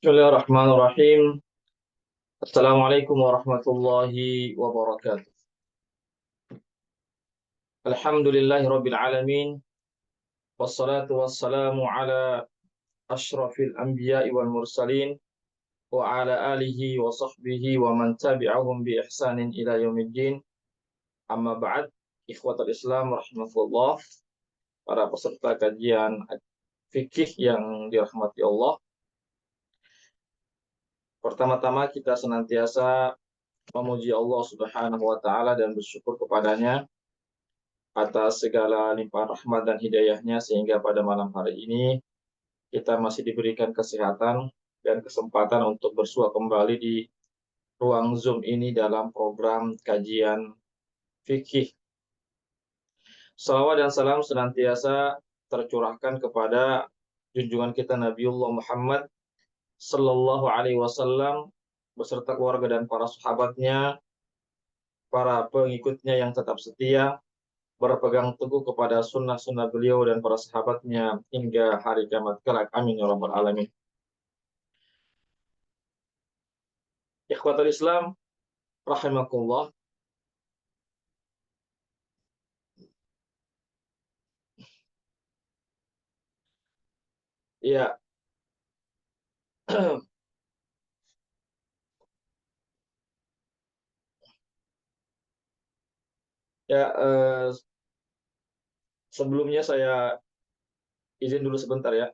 Bismillahirrahmanirrahim. Assalamualaikum warahmatullahi wabarakatuh. Alhamdulillahirabbil alamin. Wassalatu wassalamu ala asyrafil anbiya'i wal mursalin wa ala alihi wa sahbihi wa man tabi'ahum bi ihsanin ila yaumiddin. Amma ba'd. Ikhwatul Islam rahimakumullah. Para peserta kajian fikih yang dirahmati Allah. Pertama-tama kita senantiasa memuji Allah Subhanahu wa taala dan bersyukur kepadanya atas segala limpahan rahmat dan hidayahnya sehingga pada malam hari ini kita masih diberikan kesehatan dan kesempatan untuk bersua kembali di ruang Zoom ini dalam program kajian fikih. Salawat dan salam senantiasa tercurahkan kepada junjungan kita Nabiullah Muhammad Sallallahu Alaihi Wasallam beserta keluarga dan para sahabatnya, para pengikutnya yang tetap setia, berpegang teguh kepada sunnah-sunnah beliau dan para sahabatnya hingga hari kiamat kelak. Amin ya rabbal alamin. Ikhwatul Islam rahimakumullah. Ya, ya sebelumnya saya izin dulu sebentar ya.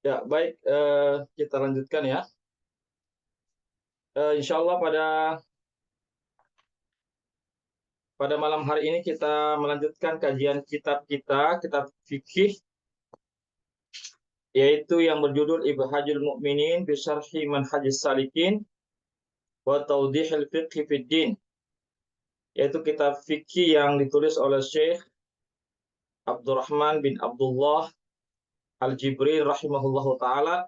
Ya, baik, kita lanjutkan ya. Insya Allah pada malam hari ini kita melanjutkan kajian kitab kita, kitab fikih, yaitu yang berjudul Ibhajul Mu'minin bi Syarhi Manhajis Salikin wa Tawdihil Fiqhi fid Din, yaitu kitab fikih yang ditulis oleh Syekh Abdurrahman bin Abdullah Al-Jibril rahimahullahu taala,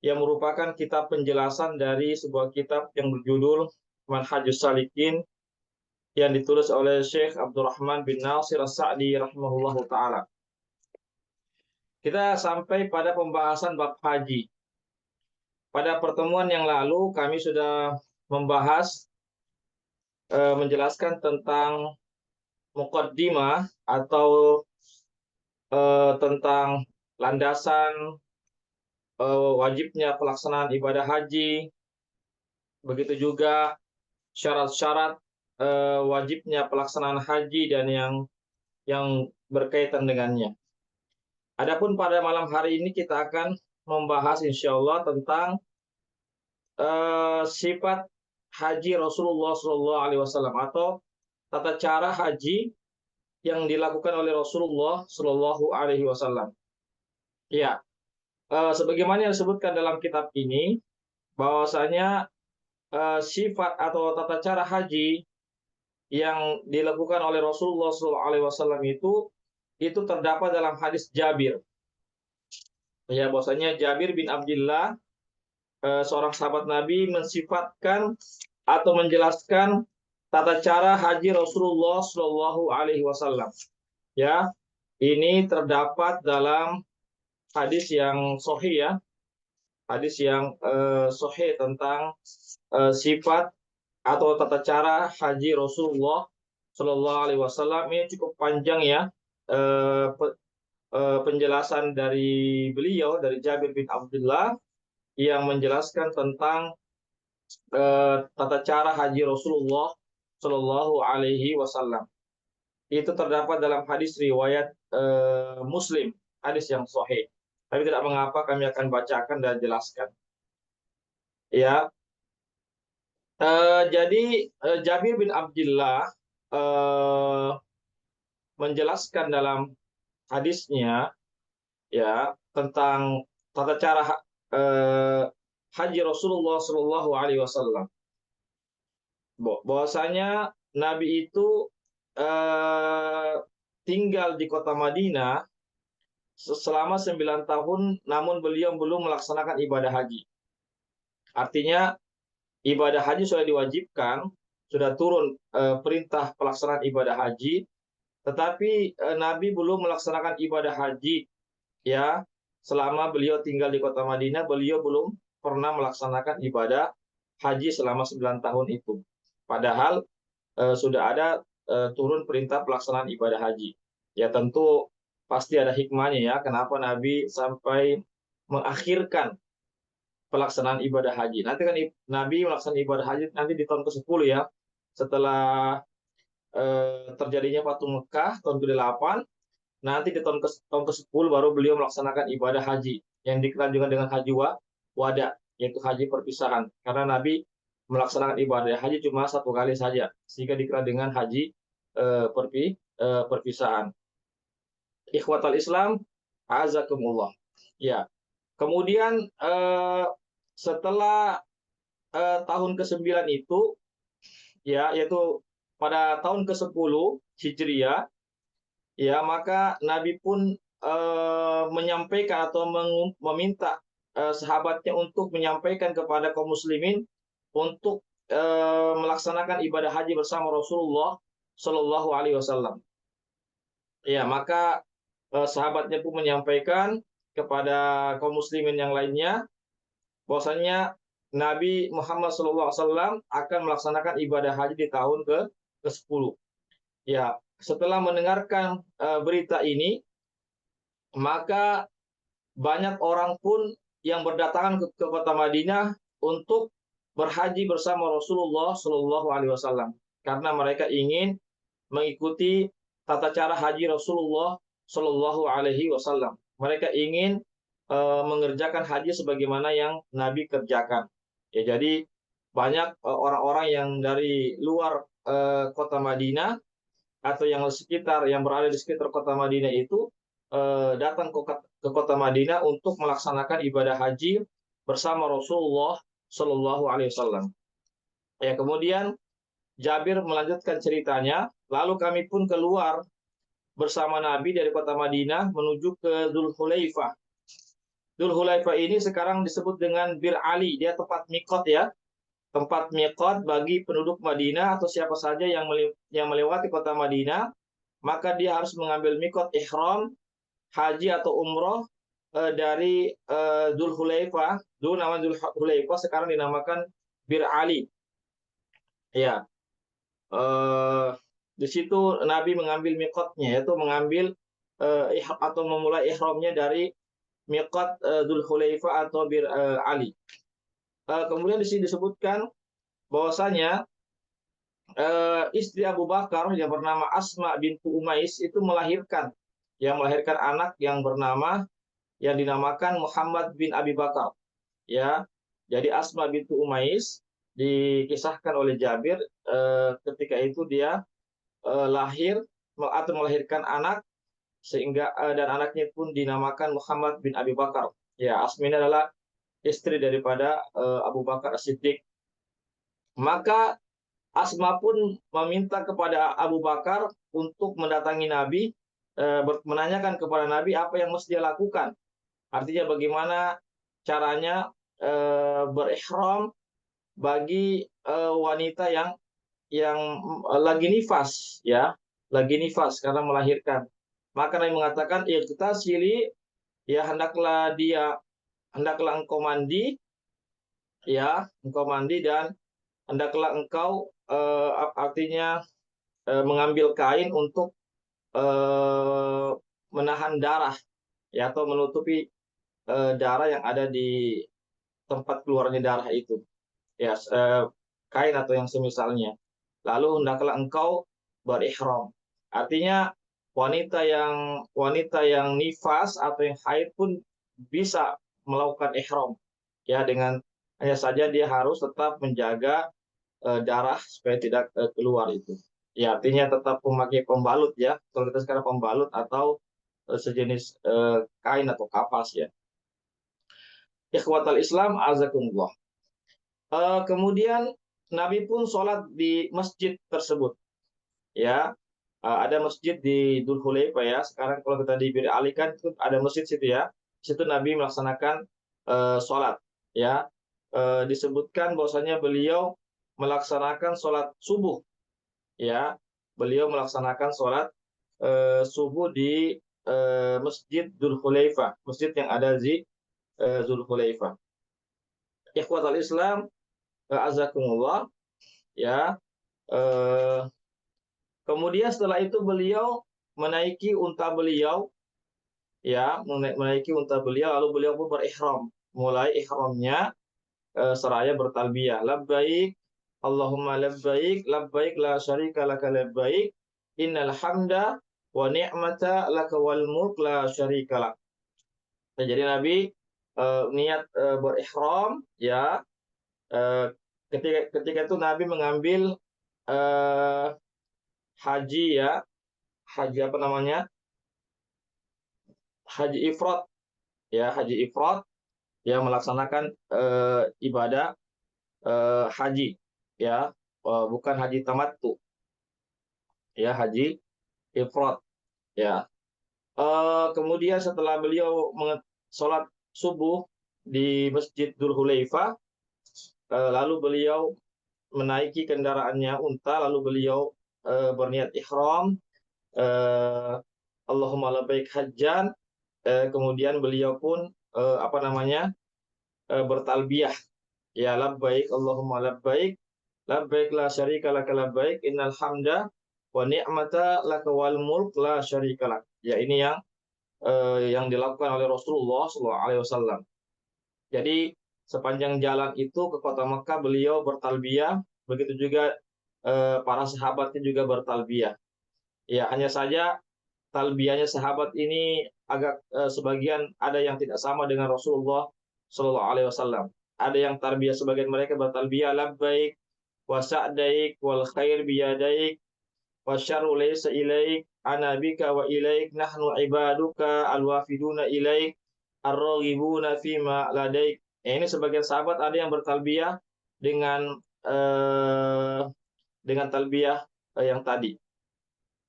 yang merupakan kitab penjelasan dari sebuah kitab yang berjudul Manhajus Salikin yang ditulis oleh Syekh Abdurrahman bin Nasir As-Sa'di rahimahullahu taala. Kita sampai pada pembahasan bab haji. Pada pertemuan yang lalu kami sudah membahas menjelaskan tentang muqaddimah atau tentang landasan wajibnya pelaksanaan ibadah haji, begitu juga syarat-syarat wajibnya pelaksanaan haji dan yang berkaitan dengannya. Adapun pada malam hari ini kita akan membahas insya Allah tentang sifat haji Rasulullah SAW atau tata cara haji yang dilakukan oleh Rasulullah SAW. Ya, sebagaimana yang disebutkan dalam kitab ini, bahwasanya sifat atau tata cara haji yang dilakukan oleh Rasulullah SAW itu itu terdapat dalam hadis Jabir. Ya, bahwasanya Jabir bin Abdullah, seorang sahabat Nabi, mensifatkan atau menjelaskan tata cara haji Rasulullah Shallallahu Alaihi Wasallam. Ya, ini terdapat dalam hadis yang sahih ya, hadis yang sahih tentang sifat atau tata cara haji Rasulullah Shallallahu Alaihi Wasallam. Ini cukup panjang ya, penjelasan dari beliau, dari Jabir bin Abdullah, yang menjelaskan tentang tata cara haji Rasulullah Shallallahu Alaihi Wasallam. Itu terdapat dalam hadis riwayat Muslim, hadis yang sahih. Tapi tidak mengapa, kami akan bacakan dan jelaskan. Ya, jadi Jabir bin Abdullah menjelaskan dalam hadisnya ya tentang tata cara haji Rasulullah Shallallahu Alaihi Wasallam. Bahwasanya Nabi itu tinggal di kota Madinah selama 9 tahun, namun beliau belum melaksanakan ibadah haji. Artinya ibadah haji sudah diwajibkan, sudah turun perintah pelaksanaan ibadah haji, tetapi Nabi belum melaksanakan ibadah haji ya. Selama beliau tinggal di kota Madinah, beliau belum pernah melaksanakan ibadah haji selama 9 tahun itu. Padahal sudah ada turun perintah pelaksanaan ibadah haji. Ya tentu pasti ada hikmahnya ya, kenapa Nabi sampai mengakhirkan pelaksanaan ibadah haji. Nanti kan Nabi melaksanakan ibadah haji nanti di tahun ke-10 ya, setelah terjadinya Fatu Mekah tahun ke-8, nanti di tahun ke-10 baru beliau melaksanakan ibadah haji yang dikenal juga dengan haji wada, yaitu haji perpisahan. Karena Nabi melaksanakan ibadah haji cuma 1 kali saja, sehingga dikenal dengan haji perpisahan. Ikhwatal Islam, azakumullah. Ya. Kemudian setelah tahun ke-9 itu ya, yaitu pada tahun ke-10 Hijriah, ya, maka Nabi pun menyampaikan atau meminta sahabatnya untuk menyampaikan kepada kaum muslimin untuk melaksanakan ibadah haji bersama Rasulullah Shallallahu Alaihi Wasallam. Ya, maka sahabatnya pun menyampaikan kepada kaum muslimin yang lainnya bahwasanya Nabi Muhammad SAW akan melaksanakan ibadah haji di tahun ke-10. Ya, setelah mendengarkan berita ini, maka banyak orang pun yang berdatangan ke kota Madinah untuk berhaji bersama Rasulullah SAW, karena mereka ingin mengikuti tata cara haji Rasulullah Shallallahu Alaihi Wasallam. Mereka ingin mengerjakan haji sebagaimana yang Nabi kerjakan. Ya, jadi banyak orang-orang yang dari luar kota Madinah atau yang berada di sekitar kota Madinah itu datang ke kota Madinah untuk melaksanakan ibadah haji bersama Rasulullah Shallallahu Alaihi Wasallam. Ya, kemudian Jabir melanjutkan ceritanya, lalu kami pun keluar bersama Nabi dari kota Madinah menuju ke Dzulhulaifah. Dzulhulaifah ini sekarang disebut dengan Bir Ali, dia tempat mikot ya, tempat mikot bagi penduduk Madinah atau siapa saja yang melewati kota Madinah, maka dia harus mengambil mikot ihram haji atau umroh dari Dzulhulaifah. Dulu nama Dzulhulaifah, sekarang dinamakan Bir Ali. Ya, di situ Nabi mengambil mikotnya, yaitu mengambil atau memulai ihramnya dari mikot Dzulhulaifah atau Bir Ali. Kemudian di sini disebutkan bahwasanya istri Abu Bakar yang bernama Asma bintu Umais itu melahirkan anak yang dinamakan Muhammad bin Abi Bakar. Ya, jadi Asma bintu Umais dikisahkan oleh Jabir ketika itu dia lahir atau melahirkan anak, sehingga dan anaknya pun dinamakan Muhammad bin Abi Bakar. Ya, Asma ini adalah istri daripada Abu Bakar As-Siddiq. Maka Asma pun meminta kepada Abu Bakar untuk mendatangi Nabi menanyakan kepada Nabi apa yang mesti dia lakukan. Artinya bagaimana caranya berihram bagi wanita yang lagi nifas, ya, lagi nifas karena melahirkan. Maka Nabi mengatakan, "Ightasili, ya hendaklah engkau mandi, ya, engkau mandi dan hendaklah engkau artinya mengambil kain untuk menahan darah, ya, atau menutupi darah yang ada di tempat keluarnya darah itu, ya, kain atau yang semisalnya. Lalu hendaklah engkau berihram. Artinya wanita yang nifas atau yang haid pun bisa melakukan ihram, ya, dengan hanya saja dia harus tetap menjaga darah supaya tidak keluar itu. Ya, artinya tetap memakai pembalut, ya. Kalau kita sekarang pembalut atau sejenis kain atau kapas, ya. Ikhwatal Islam, azakumullah. Kemudian Nabi pun sholat di masjid tersebut, ya. Ada masjid di Dzul Hulaifah, ya. Sekarang kalau kita di Bir Ali kan itu ada masjid situ, ya. Di situ Nabi melaksanakan sholat, ya. Disebutkan bahwasanya beliau melaksanakan sholat subuh, ya. Beliau melaksanakan sholat subuh di masjid Dzul Hulaifah, masjid yang ada di Dzul Hulaifah. Ikhwatal Islam, azakumullah, ya. Eh, Kemudian setelah itu beliau menaiki unta beliau, ya, menaiki unta beliau, lalu beliau pun berihram, mulai ihramnya seraya bertalbiyah, labbaik Allahumma labbaik labbaik la syarika laka labbaik innal hamda wa ni'mata laka wal mulk la syarika lak. Nah, jadi Nabi niat berihram, ya. Eh, ketika itu Nabi mengambil eh, haji, ya, haji apa namanya, haji ifrat, ya, haji ifrat, ya, melaksanakan ibadah haji, ya, bukan haji tamattu, ya, haji ifrat, ya. Kemudian setelah beliau sholat subuh di Masjid Dzul Hulaifah, lalu beliau menaiki kendaraannya unta, lalu beliau berniat ihram, eh, Allahumma labbaik hajjan, kemudian beliau pun apa namanya, bertalbiyah, ya, labbaik Allahumma labbaik labbaik la syarika laka labbaik innal hamda wa ni'mata laka wal mulk la syarika lak. Ya, ini yang dilakukan oleh Rasulullah SAW. Jadi sepanjang jalan itu ke kota Mekah beliau bertalbiyah, begitu juga para sahabatnya juga bertalbiyah. Ya, hanya saja talbiyahnya sahabat ini agak sebagian ada yang tidak sama dengan Rasulullah SAW. Ada yang talbiyah, sebagian mereka bertalbiyah labbaik wa sa'daik wal khair biyadaik wa syarru laysa ilaik ana bika wa ilaik nahnu ibaduka alwafiduna ilaik ar-raghibuna fima ladaik. Ini sebagian sahabat ada yang bertalbiyah dengan talbiyah yang tadi.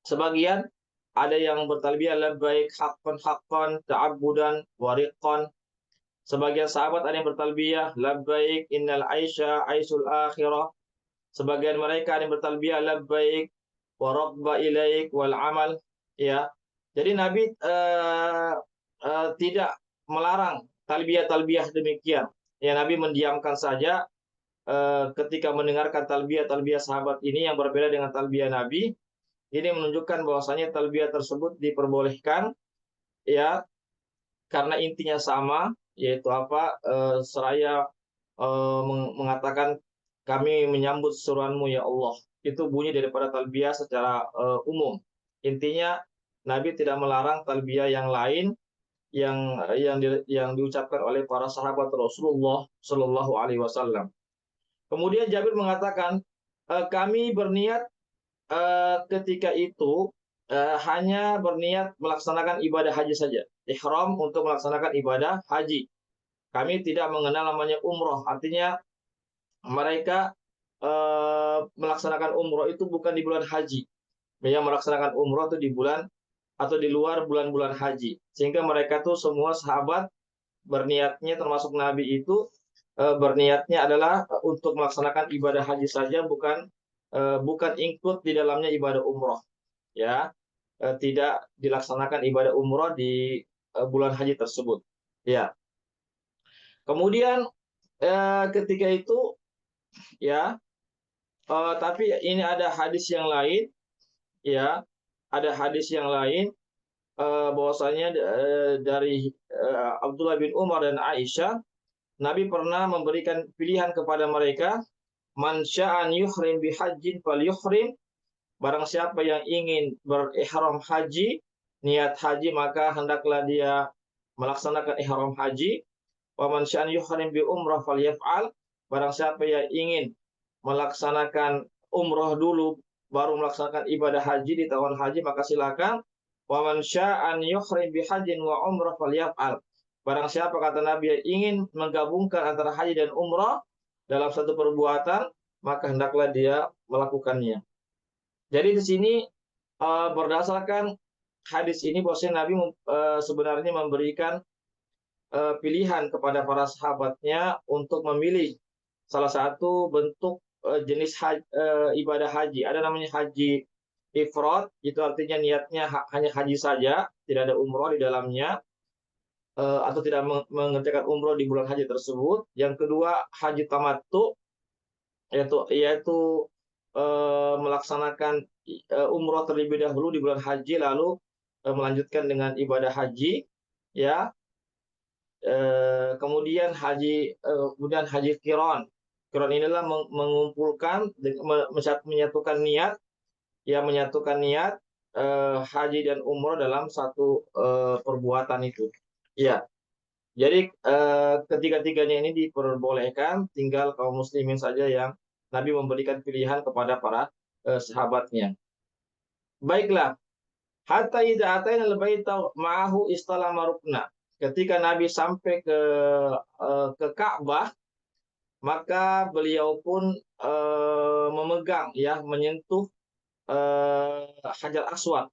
Sebagian ada yang bertalbiyah labbaik haqqan haqqan ta'abbudan wariqan. Sebagian sahabat ada yang bertalbiyah labbaik innal aisha aisul akhirah. Sebagian mereka ada yang bertalbiyah labbaik wa raghba ilaik wal amal, ya. Jadi Nabi tidak melarang talbiyah-talbiyah demikian. Ya, Nabi mendiamkan saja ketika mendengarkan talbiyah-talbiyah sahabat ini yang berbeda dengan talbiyah Nabi. Ini menunjukkan bahwasanya talbiyah tersebut diperbolehkan, ya, karena intinya sama, yaitu apa, seraya mengatakan kami menyambut seruanmu ya Allah. Itu bunyi daripada talbiyah secara umum. Intinya Nabi tidak melarang talbiyah yang lain yang diucapkan oleh para sahabat Rasulullah Shallallahu Alaihi Wasallam. Kemudian Jabir mengatakan, kami berniat ketika itu hanya berniat melaksanakan ibadah haji saja, ihram untuk melaksanakan ibadah haji. Kami tidak mengenal namanya umroh. Artinya mereka melaksanakan umroh itu bukan di bulan haji. Mereka melaksanakan umroh itu di bulan atau di luar bulan-bulan haji. Sehingga mereka tuh semua sahabat berniatnya, termasuk Nabi itu berniatnya adalah untuk melaksanakan ibadah haji saja, bukan ikut di dalamnya ibadah umroh, ya. Tidak dilaksanakan ibadah umroh di bulan haji tersebut, ya. Kemudian ketika itu, ya, tapi ini ada hadis yang lain, ya, ada hadis yang lain bahwasanya dari Abdullah bin Umar dan Aisyah, Nabi pernah memberikan pilihan kepada mereka, man sya'an yuhrim bihajjin falyuhrim, barang siapa yang ingin berihram haji, niat haji, maka hendaklah dia melaksanakan ihram haji. Wa man sya'an yuhrim bi umrah falyaf'al, barang siapa yang ingin melaksanakan umroh dulu baru melaksanakan ibadah haji di tahun haji, maka silakan. Wa man sya'an yuhrim bi hajjin wa umrah falyaf'al, barang siapa, kata Nabi, yang ingin menggabungkan antara haji dan umrah dalam satu perbuatan, maka hendaklah dia melakukannya. Jadi di sini berdasarkan hadis ini bahwasanya Nabi sebenarnya memberikan pilihan kepada para sahabatnya untuk memilih salah satu bentuk jenis ibadah haji. Ada namanya haji ifrad, itu artinya niatnya hanya haji saja, tidak ada umroh di dalamnya, atau tidak mengerjakan umroh di bulan haji tersebut. Yang kedua, haji tamattu, yaitu melaksanakan umroh terlebih dahulu di bulan haji, lalu melanjutkan dengan ibadah haji, ya. Kemudian haji qiran. Qiran inilah mengumpulkan, menyatukan niat, ya, menyatukan niat haji dan umroh dalam satu perbuatan itu, ya. Jadi ketiga-tiganya ini diperbolehkan, tinggal kaum muslimin saja yang Nabi memberikan pilihan kepada para sahabatnya. Baiklah, hatta idza ataina al-baita ma'ahu istalama rukna. Ketika Nabi sampai ke Ka'bah, maka beliau pun memegang, ya, menyentuh Hajar Aswad.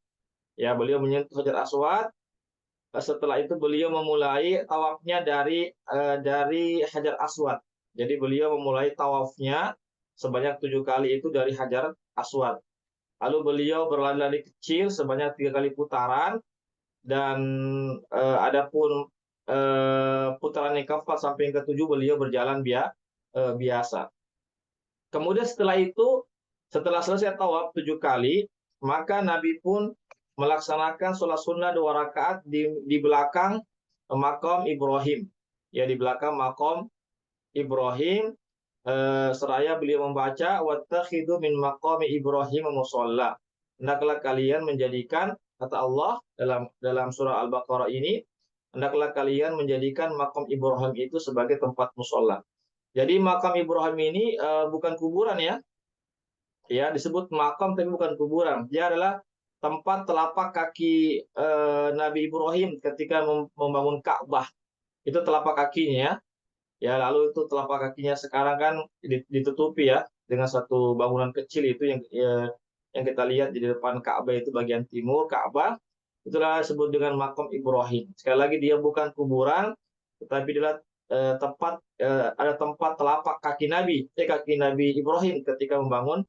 Ya, beliau menyentuh Hajar Aswad. Setelah itu beliau memulai tawafnya dari Hajar Aswad. Jadi beliau memulai tawafnya sebanyak 7 kali itu dari Hajar Aswad. Lalu beliau berlari-lari kecil sebanyak 3 kali putaran, dan adapun putaran yang keempat sampai yang ketujuh beliau berjalan biasa. Kemudian setelah itu, setelah selesai tawaf 7 kali, maka Nabi pun melaksanakan sholat sunnah 2 rakaat di belakang makom Ibrahim. Ya, di belakang makom Ibrahim, seraya beliau membaca, wattakhidhu min maqami Ibrahim musalla. Hendaklah kalian menjadikan, kata Allah dalam surah Al-Baqarah ini, hendaklah kalian menjadikan makom Ibrahim itu sebagai tempat musalla. Jadi makam Ibrahim ini bukan kuburan, ya. Ya, disebut makam tapi bukan kuburan. Dia adalah tempat telapak kaki Nabi Ibrahim ketika membangun Ka'bah. Itu telapak kakinya, ya. Lalu itu telapak kakinya sekarang kan ditutupi, ya, dengan satu bangunan kecil itu yang kita lihat di depan Ka'bah, itu bagian timur Ka'bah. Itulah disebut dengan makam Ibrahim. Sekali lagi, dia bukan kuburan, tetapi adalah ada tempat telapak kaki Nabi Ibrahim ketika membangun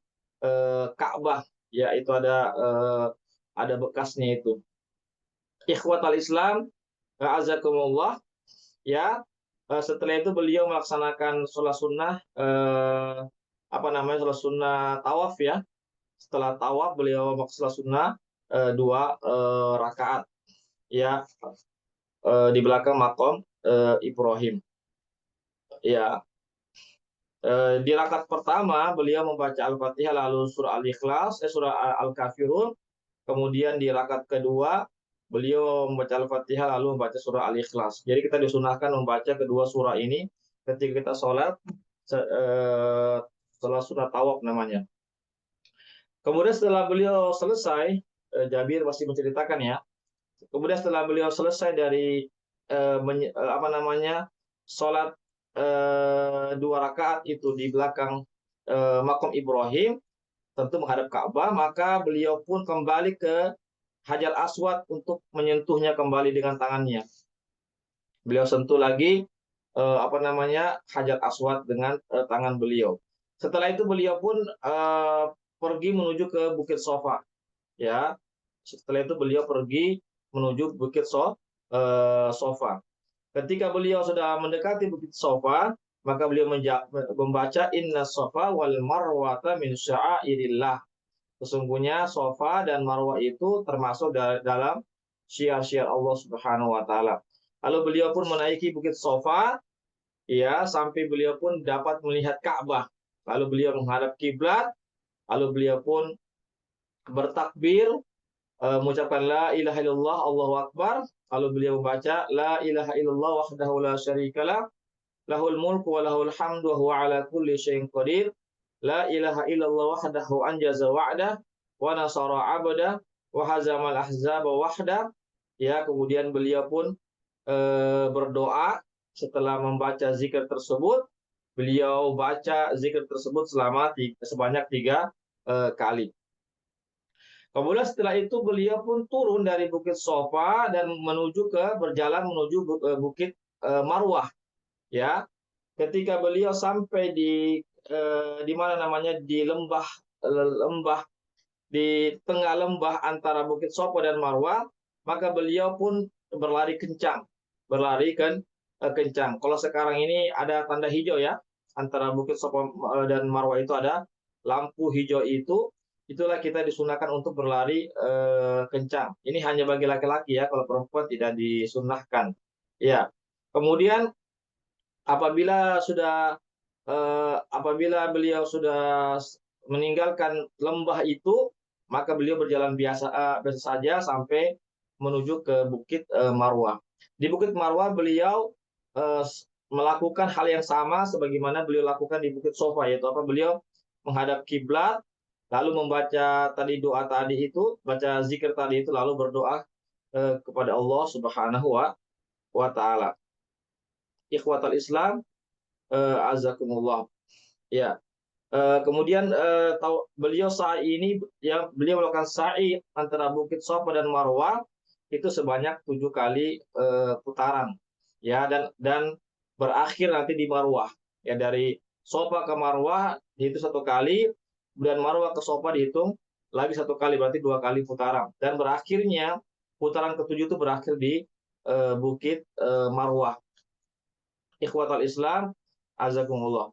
Ka'bah, ya. Itu ada bekasnya itu. Ikhwatal Islam, azakumullah, ya. Setelah itu beliau melaksanakan sholat sunnah, sholat sunnah tawaf, ya. Setelah tawaf beliau sholat sunnah 2 rakaat, ya, di belakang makom Ibrahim, ya. Di rakaat pertama beliau membaca Al-Fatihah, lalu surah Al-Ikhlas, surah Al-Kafirun. Kemudian di rakaat kedua beliau membaca Al-Fatihah lalu membaca surah Al-Ikhlas. Jadi kita disunahkan membaca kedua surah ini ketika kita sholat sunnah tawaf namanya. Kemudian setelah beliau selesai, Jabir masih menceritakan, ya. Kemudian setelah beliau selesai dari sholat 2 rakaat itu di belakang makom Ibrahim, tentu menghadap Ka'bah, maka beliau pun kembali ke Hajar Aswad untuk menyentuhnya kembali dengan tangannya. Beliau sentuh lagi Hajar Aswad dengan tangan beliau. Setelah itu beliau pun pergi menuju ke Bukit Sofa. Ya, setelah itu beliau pergi menuju Bukit Sofa. Ketika beliau sudah mendekati Bukit Sofa, maka beliau membaca Inna Sofa wal Marwata min sya'airillah. Sesungguhnya Sofa dan Marwah itu termasuk dalam syiar-syiar Allah Subhanahu wa taala. Lalu beliau pun menaiki Bukit Sofa, ya, sampai beliau pun dapat melihat Ka'bah. Lalu beliau menghadap kiblat, lalu beliau pun bertakbir, mengucapkan la ilaha illallah Allahu akbar, lalu beliau membaca la ilaha illallah wahdahu la syarikalah, lahul mulku wa lahul hamdu wa huwa ala kulli syai'in qadir. La ilaha illallah wahdahu anjaza wa'dah wa nasara 'abda wa hazamal ahzaba wahda. Ya, kemudian beliau pun berdoa setelah membaca zikir tersebut. Beliau baca zikir tersebut sebanyak 3 kali. Kemudian setelah itu beliau pun turun dari Bukit Sofa dan berjalan menuju Bukit Marwah. Ya, ketika beliau sampai di mana namanya di lembah di tengah lembah antara Bukit Sofa dan Marwah, maka beliau pun berlari kencang, kencang. Kalau sekarang ini ada tanda hijau ya, antara Bukit Sofa dan Marwah itu ada lampu hijau itulah kita disunahkan untuk berlari kencang. Ini hanya bagi laki-laki ya, kalau perempuan tidak disunahkan. Ya, kemudian apabila beliau sudah meninggalkan lembah itu, maka beliau berjalan biasa saja sampai menuju ke Bukit Marwah. Di Bukit Marwah beliau melakukan hal yang sama sebagaimana beliau lakukan di Bukit Sofa, yaitu beliau menghadap kiblat, lalu membaca baca zikir tadi itu, lalu berdoa kepada Allah Subhanahu wa taala. Ikhwatal Islam, azakumullah. Ya. Kemudian beliau beliau melakukan sa'i antara Bukit Sofa dan Marwah itu sebanyak 7 kali putaran. Ya, dan berakhir nanti di Marwah. Ya, dari Sofa ke Marwah itu 1 kali, kemudian Marwah ke Sofa dihitung lagi 1 kali, berarti 2 kali putaran. Dan berakhirnya putaran ke-7 itu berakhir di Bukit Marwah. Ikhwatal Islam, azakumullah.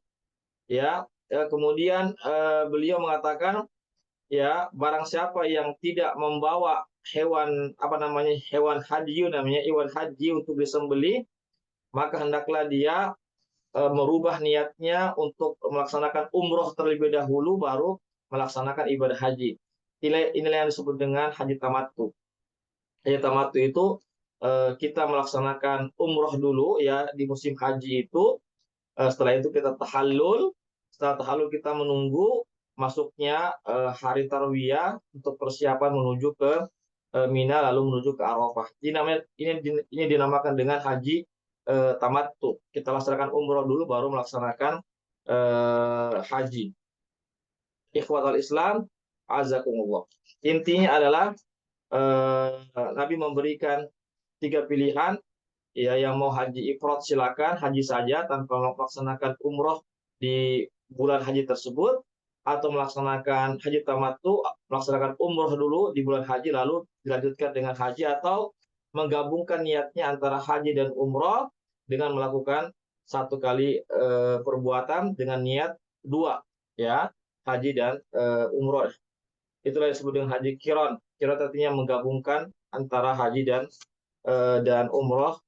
Ya, kemudian beliau mengatakan, ya, barang siapa yang tidak membawa hewan hewan haji untuk disembelih, maka hendaklah dia merubah niatnya untuk melaksanakan umroh terlebih dahulu baru melaksanakan ibadah haji. Inilah yang disebut dengan haji tamattu. Haji tamattu itu kita melaksanakan umroh dulu ya di musim haji itu. Setelah itu kita tahallul. Setelah tahallul kita menunggu masuknya hari tarwiyah untuk persiapan menuju ke Mina lalu menuju ke Arafah. Ini dinamakan dengan haji tamattu. Kita laksanakan umroh dulu baru melaksanakan haji. Ikhwatal Islam, azakumullah. Intinya adalah Nabi memberikan 3 pilihan. Ya, yang mau haji ifrad silakan haji saja tanpa melaksanakan umroh di bulan haji tersebut, atau melaksanakan haji tamattu, melaksanakan umroh dulu di bulan haji lalu dilanjutkan dengan haji, atau menggabungkan niatnya antara haji dan umroh dengan melakukan 1 kali perbuatan dengan niat 2, ya, haji dan umroh. Itulah yang disebut dengan haji qiran. Qiran artinya menggabungkan antara haji dan umroh,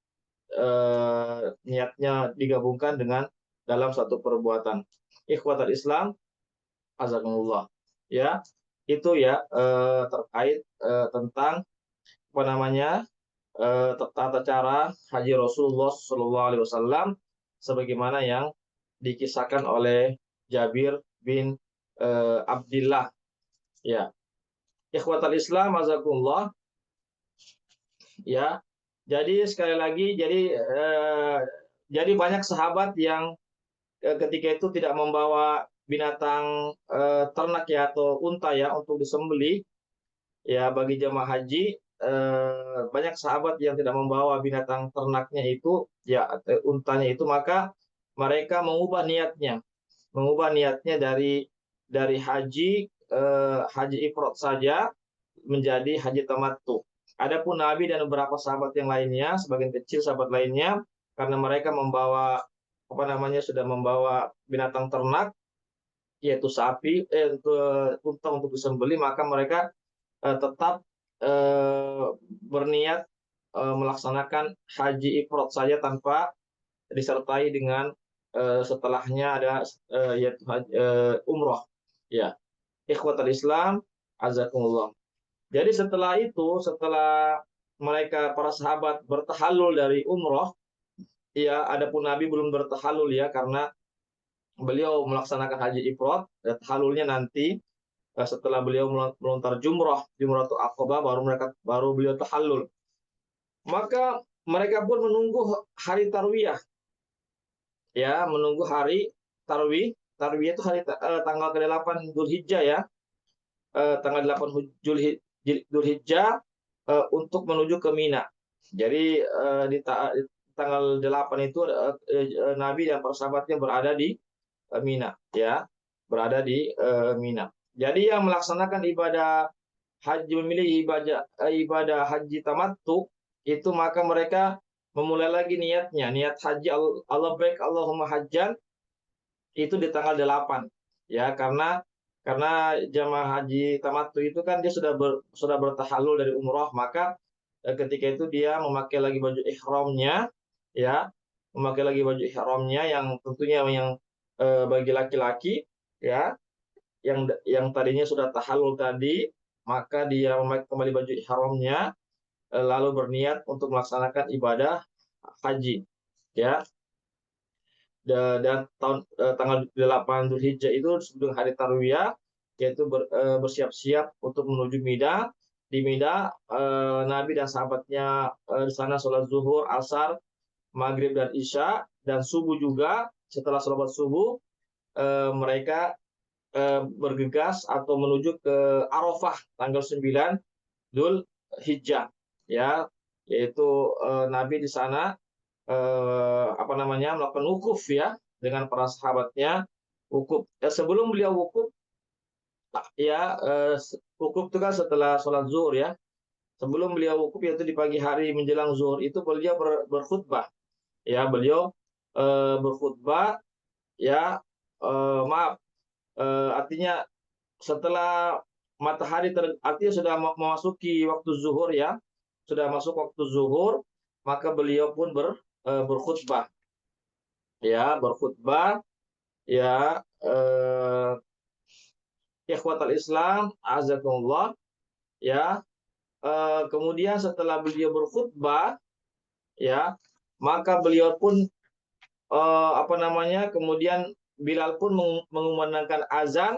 niatnya digabungkan dengan dalam satu perbuatan. Ikhwatal Islam, azakumullah. Ya, itu ya terkait tentang tata cara haji Rasulullah SAW sebagaimana yang dikisahkan oleh Jabir bin Abdillah. Ya, ikhwatal Islam, azakumullah. Ya, jadi sekali lagi, jadi banyak sahabat yang ketika itu tidak membawa binatang ternak ya atau unta ya untuk disembelih. Ya, bagi jamaah haji banyak sahabat yang tidak membawa binatang ternaknya itu, ya untanya itu, maka mereka mengubah niatnya dari haji ifrad saja menjadi haji tamattu. Adapun Nabi dan beberapa sahabat yang lainnya, sebagian kecil sahabat lainnya, karena mereka membawa apa namanya sudah membawa binatang ternak, yaitu sapi, unta untuk disembelih, maka mereka tetap eh, berniat melaksanakan haji ifrad saja tanpa disertai dengan setelahnya ada yaitu umroh. Ya, ikhwatal Islam, azakumullah. Jadi setelah mereka para sahabat bertahallul dari umroh, ya, adapun Nabi belum bertahallul ya karena beliau melaksanakan haji ifrad, tahallulnya nanti setelah beliau melontar Jumratul Aqabah baru beliau tahallul. Maka mereka pun menunggu hari tarwiyah, ya, menunggu hari tarwih. Tarwiyah itu tanggal ke-8 Dzulhijjah ya. Tanggal 8 Dzulhijjah untuk menuju ke Mina. Jadi di tanggal 8 itu Nabi dan para sahabatnya berada di Mina ya, berada di Mina. Jadi yang melaksanakan ibadah haji, memilih ibadah haji tamattu itu, maka mereka memulai lagi niat haji Allah baik Allahumma hajjan itu di tanggal 8 ya, karena jamaah haji tamattu itu kan dia sudah bertahallul dari umroh, maka ketika itu dia memakai lagi baju ihramnya ya, memakai lagi baju ihramnya yang tentunya yang bagi laki-laki ya, yang tadinya sudah tahallul tadi, maka dia memakai kembali baju ihramnya lalu berniat untuk melaksanakan ibadah haji ya. Dan tanggal 8 Dzulhijjah itu sebelum hari Tarwiyah, yaitu bersiap-siap untuk menuju Mina. Di Mina Nabi dan sahabatnya di sana sholat zuhur, asar, maghrib dan isya, dan subuh juga. Setelah sholat subuh mereka bergegas atau menuju ke Arafah tanggal 9 Dzul Hijjah ya, yaitu Nabi di sana apa namanya melakukan wukuf ya dengan para sahabatnya. Wukuf sebelum beliau wukuf ya, wukuf itu kan setelah sholat zuhur ya. Sebelum beliau wukuf yaitu di pagi hari menjelang zuhur itu beliau berkhutbah ya, beliau berkhutbah ya, maaf, artinya setelah artinya sudah memasuki waktu zuhur ya, sudah masuk waktu zuhur, maka beliau pun berkhutbah ya, ya, ikhwatal Islam azakumullah ya. Kemudian setelah beliau berkhutbah ya, maka beliau pun apa namanya kemudian Bilal pun mengumandangkan azan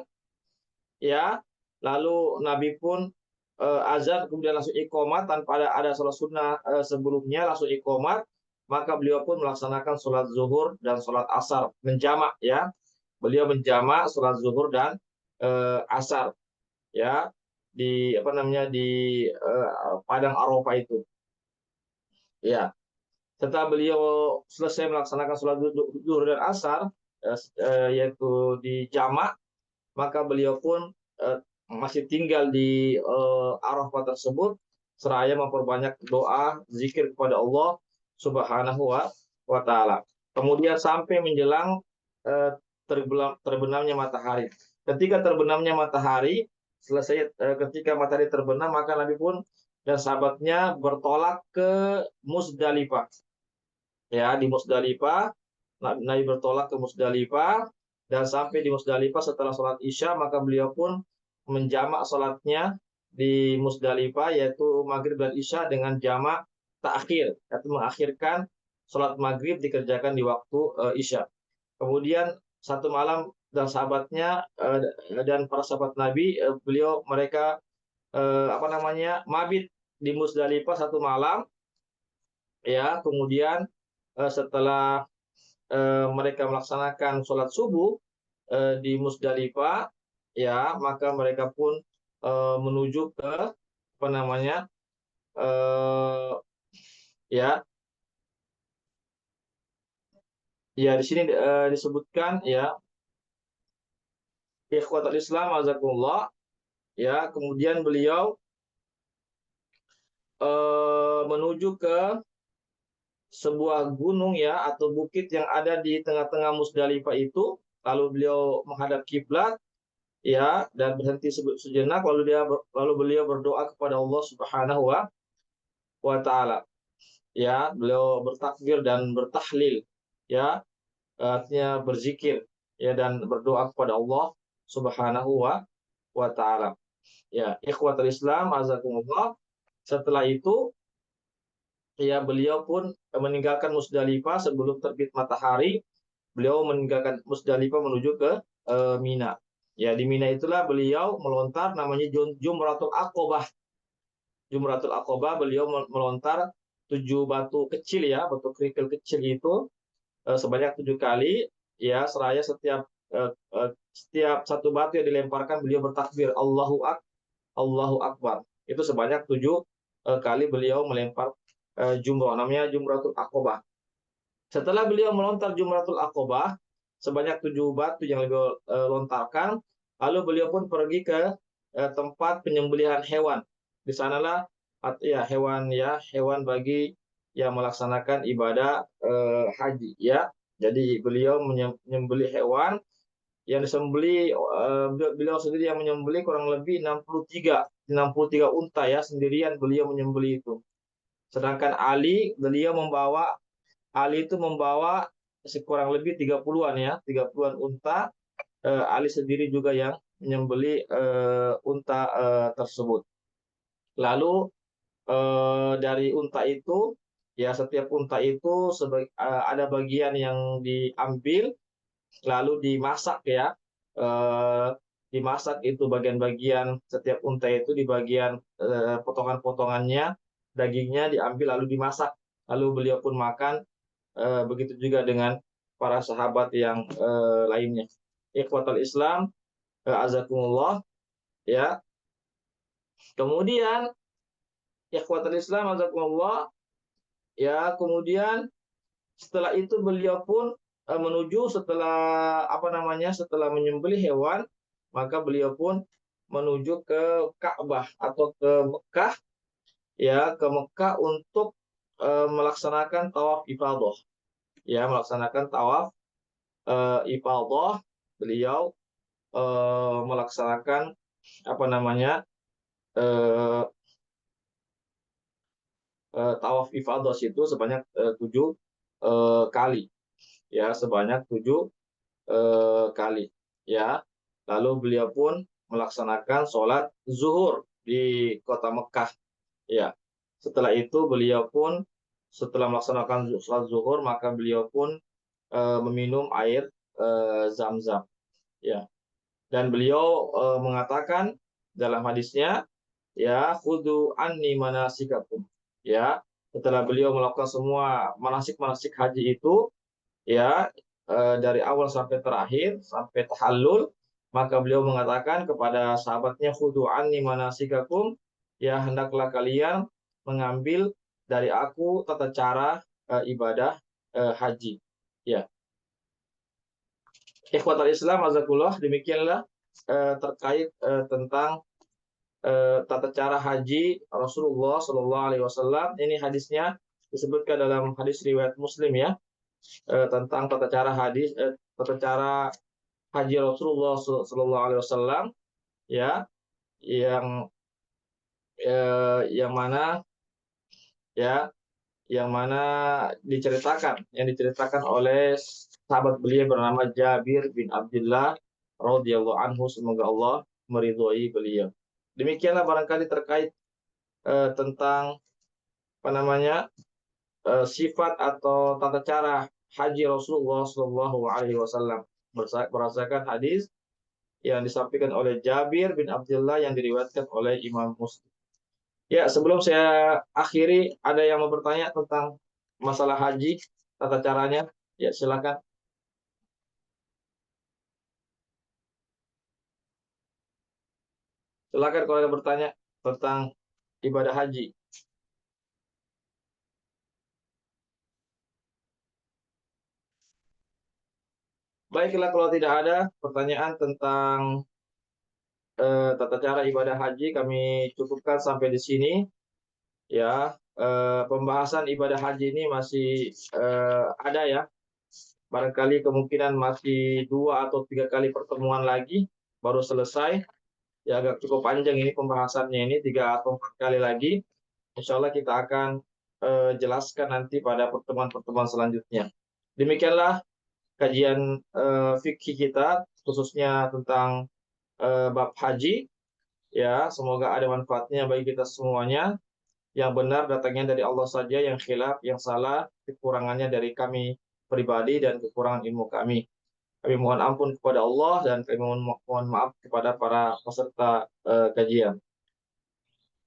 ya, lalu Nabi pun azan kemudian langsung iqomat tanpa ada sholat sunnah sebelumnya, langsung iqomat, maka beliau pun melaksanakan sholat zuhur dan sholat asar menjamak ya, beliau menjamak sholat zuhur dan asar ya di apa namanya di padang Arafah itu ya. Setelah beliau selesai melaksanakan sholat zuhur dan asar yaitu di jamak, maka beliau pun masih tinggal di Arafah tersebut seraya memperbanyak doa zikir kepada Allah Subhanahu wa taala. Kemudian sampai menjelang terbenamnya matahari. Ketika terbenamnya matahari, ketika matahari terbenam, maka Nabi pun dan sahabatnya bertolak ke Musdalifah. Ya, di Musdalifah Nabi bertolak ke Musdalifah, dan sampai di Musdalifah setelah sholat Isya, maka beliau pun menjamak sholatnya di Musdalifah, yaitu maghrib dan Isya dengan jamak takhir, yaitu mengakhirkan sholat maghrib dikerjakan di waktu Isya. Kemudian satu malam dan sahabatnya dan para sahabat Nabi, mereka apa namanya mabit di Musdalifah satu malam ya. Kemudian setelah mereka melaksanakan sholat subuh di Musdalifah ya, maka mereka pun menuju ke apa namanya, eh, ya ya di sini disebutkan ya, ikhwatul Islam azakumullah, ya kemudian beliau menuju ke sebuah gunung ya atau bukit yang ada di tengah-tengah Musdalifah itu, lalu beliau menghadap kiblat ya dan berhenti sejenak, lalu beliau berdoa kepada Allah Subhanahu wa taala. Ya, beliau bertakbir dan bertahlil ya, artinya berzikir ya dan berdoa kepada Allah Subhanahu wa taala. Ya, ikhwatul Islam azakumullah. Setelah itu ya beliau pun meninggalkan Musdalifah sebelum terbit matahari. Beliau meninggalkan Musdalifah menuju ke Mina. Ya, di Mina itulah beliau melontar namanya Jumratul Aqobah. Jumratul Aqobah beliau melontar 7 batu kecil ya, batu kerikil kecil itu sebanyak 7 kali ya, seraya setiap satu batu yang dilemparkan beliau bertakbir Allahu Akbar. Itu sebanyak 7 kali beliau melempar jumrah, namanya Jumratul Aqobah. Setelah beliau melontar Jumratul Aqobah sebanyak 7 batu yang beliau lontarkan, lalu beliau pun pergi ke tempat penyembelihan hewan. Di sanalah ya hewan bagi yang melaksanakan ibadah haji ya. Jadi beliau menyembelih hewan yang disembeli, beliau sendiri yang menyembeli kurang lebih 63 unta ya, sendirian beliau menyembeli itu. Sedangkan Ali itu membawa sekurang lebih 30-an ya, 30-an unta. Ali sendiri juga yang menyembeli unta tersebut. Lalu dari unta itu ya, setiap unta itu ada bagian yang diambil lalu dimasak ya. Eh, Dimasak itu bagian-bagian setiap unta itu, di bagian potongan-potongannya, dagingnya diambil lalu dimasak. Lalu beliau pun makan. Begitu juga dengan para sahabat yang lainnya. Ikhwatul Islam, azakumullah ya. Kemudian ikhwatul Islam azakumullah ya, kemudian setelah itu beliau pun menuju, setelah apa namanya, setelah menyembelih hewan, maka beliau pun menuju ke Ka'bah atau ke Mekah ya, ke Mekah untuk melaksanakan tawaf ifadah ya, melaksanakan tawaf ifadah. Beliau melaksanakan apa namanya, eh, tawaf ifadah itu sebanyak 7 kali ya, sebanyak 7 kali ya. Lalu beliau pun melaksanakan sholat zuhur di kota Mekah ya. Setelah itu beliau pun setelah melaksanakan sholat zuhur, maka beliau pun meminum air Zam-Zam ya. Dan beliau mengatakan dalam hadisnya ya, khudu anni manasikakum ya. Setelah beliau melakukan semua manasik-manasik haji itu ya, dari awal sampai terakhir sampai tahallul, maka beliau mengatakan kepada sahabatnya, khudu anni manasikakum ya, hendaklah kalian mengambil dari aku tata cara ibadah haji ya. Ikhwatul Islam azakullah, demikianlah terkait tentang tata cara haji Rasulullah Shallallahu Alaihi Wasallam. Ini hadisnya disebutkan dalam hadis riwayat Muslim ya, tentang tata cara haji Rasulullah Shallallahu Alaihi Wasallam ya, yang yang mana ya, yang mana diceritakan oleh sahabat beliau bernama Jabir bin Abdullah radhiyallahu anhu, semoga Allah meridhoi beliau. Demikianlah barangkali terkait tentang apa namanya, sifat atau tata cara haji Rasulullah Shallallahu Alaihi Wasallam, berdasarkan hadis yang disampaikan oleh Jabir bin Abdullah yang diriwayatkan oleh Imam Muslim. Ya, sebelum saya akhiri, ada yang mau bertanya tentang masalah haji, tata caranya? Ya, silakan. Silakan kalau ada bertanya tentang ibadah haji. Baiklah, kalau tidak ada pertanyaan tentang tata cara ibadah haji, kami cukupkan sampai di sini. Ya, pembahasan ibadah haji ini masih ada ya. Barangkali kemungkinan masih 2 atau 3 kali pertemuan lagi baru selesai. Ya, agak cukup panjang ini pembahasannya ini 3 atau 4 kali lagi. Insya Allah kita akan jelaskan nanti pada pertemuan-pertemuan selanjutnya. Demikianlah kajian fikih kita khususnya tentang bab haji. Ya, semoga ada manfaatnya bagi kita semuanya. Yang benar datangnya dari Allah saja, yang khilaf, yang salah, kekurangannya dari kami pribadi dan kekurangan ilmu kami. Kami mohon ampun kepada Allah dan kami mohon maaf kepada para peserta kajian.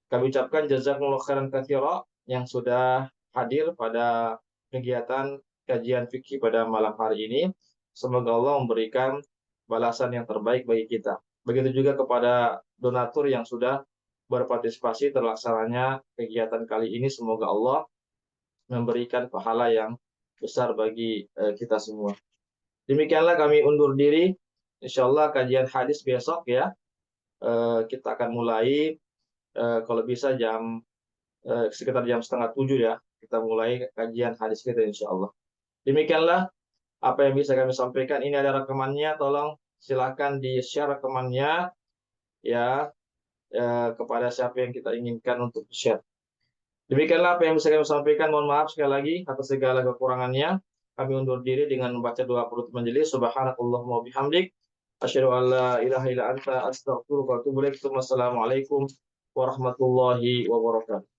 Kami ucapkan jazakumullah khairan katsira yang sudah hadir pada kegiatan kajian fikih pada malam hari ini. Semoga Allah memberikan balasan yang terbaik bagi kita. Begitu juga kepada donatur yang sudah berpartisipasi terlaksananya kegiatan kali ini. Semoga Allah memberikan pahala yang besar bagi kita semua. Demikianlah kami undur diri. Insya Allah kajian hadis besok ya. Kita akan mulai kalau bisa sekitar jam 6:30 ya. Kita mulai kajian hadis kita insya Allah. Demikianlah apa yang bisa kami sampaikan. Ini ada rekamannya. Tolong silakan di-share rekamannya ya kepada siapa yang kita inginkan untuk share. Demikianlah apa yang bisa kami sampaikan. Mohon maaf sekali lagi atas segala kekurangannya. Kami undur diri dengan membaca doa penutup majelis. Subhanakallahumma bihamdik. Asyhadu an la ilaha illa anta astaghfiruka wa atubu ilaik. Wassalamualaikum warahmatullahi wabarakatuh.